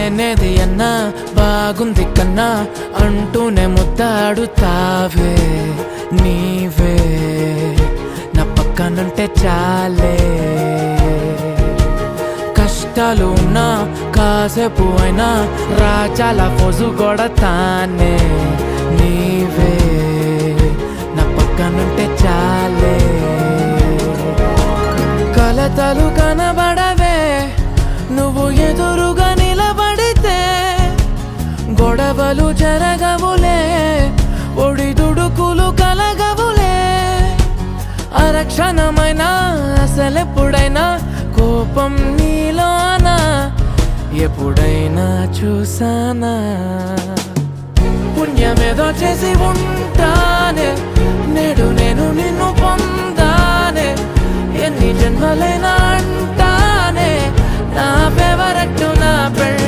లేనేది అన్నా బాగుంది కన్నా అంటూనే ముద్దాడుతావే నీవే నా పక్కనుంటే చాలే కష్టాలు ఉన్నా కాసేపు అయినా రాజాల ఫోజు కొడతానే నీవే నా పక్కనుంటే చాలే కలతలు కనబడవే నువ్వు ఎదురుగా నిలబడితే గొడవలు జరగవులే ఒడిదుడుకులు కలగవులే అరక్షణమైనా అసలెప్పుడైనా కోపం నీలోనా ఎప్పుడైనా చూసానా పుణ్యమేదో చేసి ఉంటానే నేడు నేను నిన్ను పొందానే ఎన్ని జన్మలైనా అంటానే నా ఫేవరెట్ నా పెళ్ళి